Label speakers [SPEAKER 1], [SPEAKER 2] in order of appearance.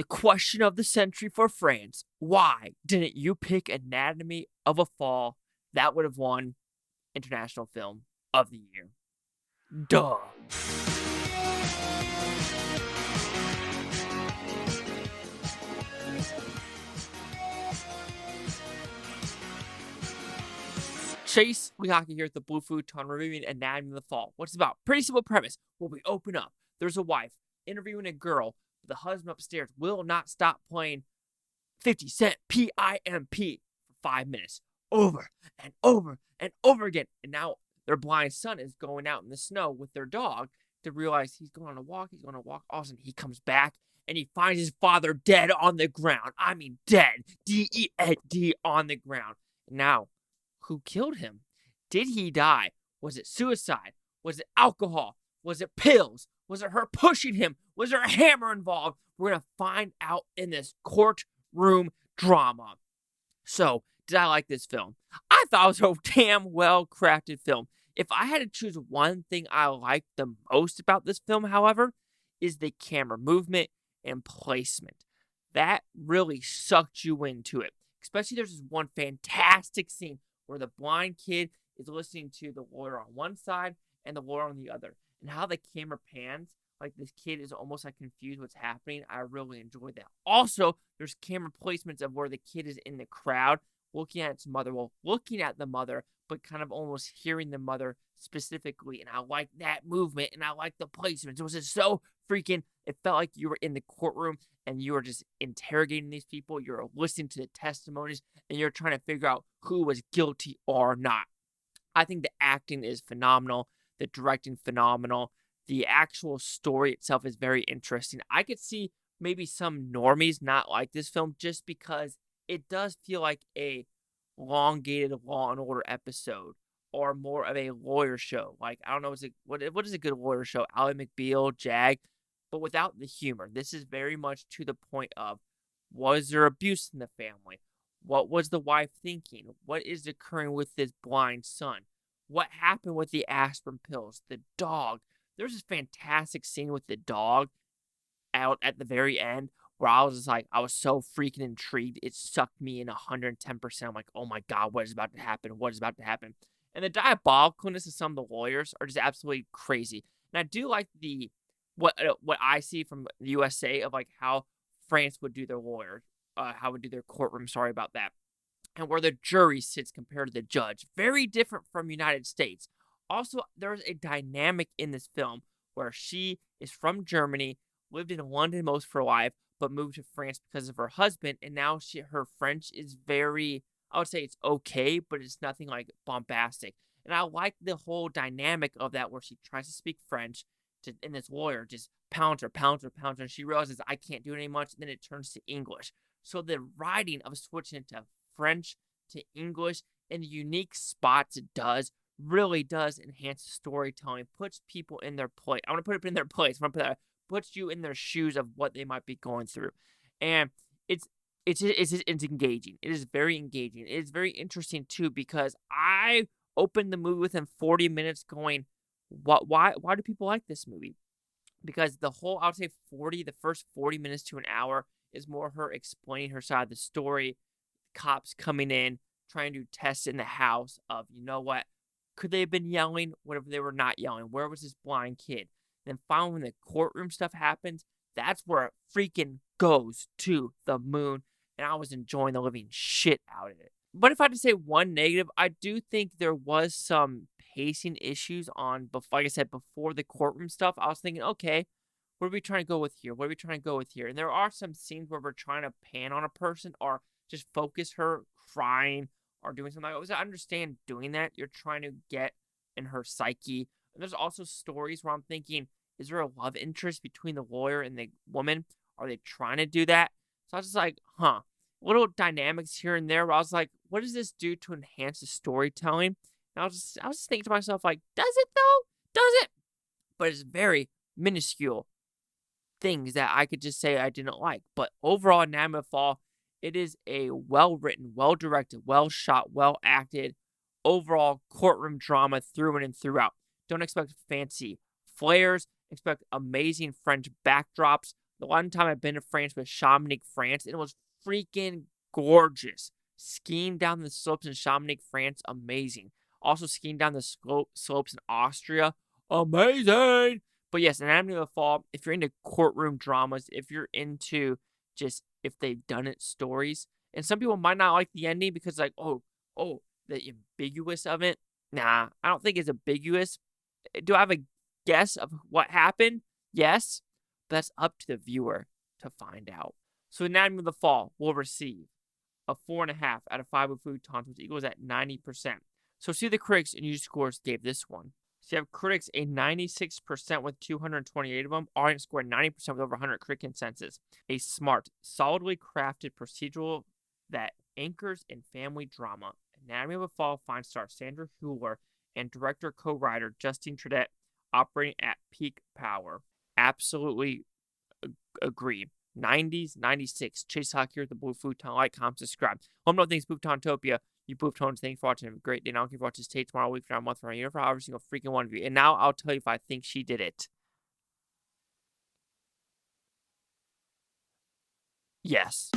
[SPEAKER 1] The question of the century for France. Why didn't you pick Anatomy of a Fall? That would have won International Film of the Year. Duh. Chase Lehocky here at the Blue Futon reviewing Anatomy of the Fall. What's it about? Pretty simple premise. Well, we open up. There's a wife interviewing a girl. But the husband upstairs will not stop playing 50 Cent P.I.M.P. for 5 minutes. Over and over and over again. And now their blind son is going out in the snow with their dog to realize he's going on a walk. He's going on a walk. All of a sudden, he comes back and he finds his father dead on the ground. I mean, dead. D-E-A-D on the ground. Now, who killed him? Did he die? Was it suicide? Was it alcohol? Was it pills? Was it her pushing him? Was there a hammer involved? We're going to find out in this courtroom drama. So, did I like this film? I thought it was a damn well-crafted film. If I had to choose one thing I liked the most about this film, however, is the camera movement and placement. That really sucked you into it. Especially there's this one fantastic scene where the blind kid is listening to the lawyer on one side and the lawyer on the other. And how the camera pans, like this kid is almost like confused what's happening. I really enjoyed that. Also, there's camera placements of where the kid is in the crowd looking at its mother. Well, looking at the mother, but kind of almost hearing the mother specifically. And I like that movement and I like the placements. It was just so freaking, it felt like you were in the courtroom and you were just interrogating these people. You're listening to the testimonies and you're trying to figure out who was guilty or not. I think the acting is phenomenal. The directing phenomenal. The actual story itself is very interesting. I could see maybe some normies not like this film just because it does feel like a elongated Law and Order episode or more of a lawyer show. Like, I don't know, what is a good lawyer show? Ally McBeal, Jag, but without the humor. This is very much to the point of, was there abuse in the family? What was the wife thinking? What is occurring with this blind son? What happened with the aspirin pills? The dog. There's this fantastic scene with the dog out at the very end where I was just like, I was so freaking intrigued. It sucked me in 110%. I'm like, oh my God, what is about to happen? What is about to happen? And the diabolicalness of some of the lawyers are just absolutely crazy. And I do like what I see from the USA of like how France would do their lawyers, how would do their courtroom. Sorry about that. And where the jury sits compared to the judge. Very different from United States. Also, there's a dynamic in this film where she is from Germany, lived in London most of her life, but moved to France because of her husband, and now her French is very, I would say it's okay, but it's nothing like bombastic. And I like the whole dynamic of that where she tries to speak French, and this lawyer just pounds her, and she realizes I can't do it anymore, and then it turns to English. So the writing of switching it to French to English and the unique spots it does really does enhance storytelling, puts people in their place. I want to put it in their place. I want to put that, puts you in their shoes of what they might be going through. And it's engaging. It is very engaging. It is very interesting too because I opened the movie within 40 minutes going, why do people like this movie? Because the whole, I would say the first 40 minutes to an hour is more her explaining her side of the story, cops coming in, trying to test in the house of, you know what, could they have been yelling? What if they were not yelling? Where was this blind kid? Then finally, when the courtroom stuff happens, that's where it freaking goes to the moon. And I was enjoying the living shit out of it. But if I had to say one negative, I do think there was some pacing issues like I said, before the courtroom stuff. I was thinking, okay, what are we trying to go with here? And there are some scenes where we're trying to pan on a person or just focus her crying or doing something like that. I understand doing that. You're trying to get in her psyche. And there's also stories where I'm thinking, is there a love interest between the lawyer and the woman? Are they trying to do that? So I was just like, little dynamics here and there where I was like, what does this do to enhance the storytelling? And I was just thinking to myself, like, does it though? Does it? But it's very minuscule things that I could just say I didn't like. But overall, Anatomy of a Fall, it is a well-written, well-directed, well-shot, well-acted, overall courtroom drama through and throughout. Don't expect fancy flares. Expect amazing French backdrops, The one time I've been to France was Chamonix, France, and it was freaking gorgeous. Skiing down the slopes in Chamonix, France, amazing. Also skiing down the slopes in Austria, amazing. But yes, Anatomy of a Fall, if you're into courtroom dramas, if you're into just if they've done it stories, and some people might not like the ending because like, the ambiguous of it. Nah, I don't think it's ambiguous. Do I have a guess of what happened? Yes, but that's up to the viewer to find out. So Anatomy of the Fall will receive a 4.5 out of 5 with futons, which equals at 90%. So see the critics and user scores gave this one. So you have critics a 96% with 228 of them. Audience scored 90% with over 100 critic consensus. A smart, solidly crafted procedural that anchors in family drama. Anatomy of a Fall finds star Sandra Hüller and director co-writer Justine Triet operating at peak power. Absolutely agree. 90s, 96. Chase Hawk here with the Blue Futon. Like, comment, subscribe. Home no things, Buftontopia. You Buftons, thanks for watching. Have a great day. Now, if you watch this tape tomorrow, week from now, month from now, year for every single freaking one of you. And now I'll tell you if I think she did it. Yes.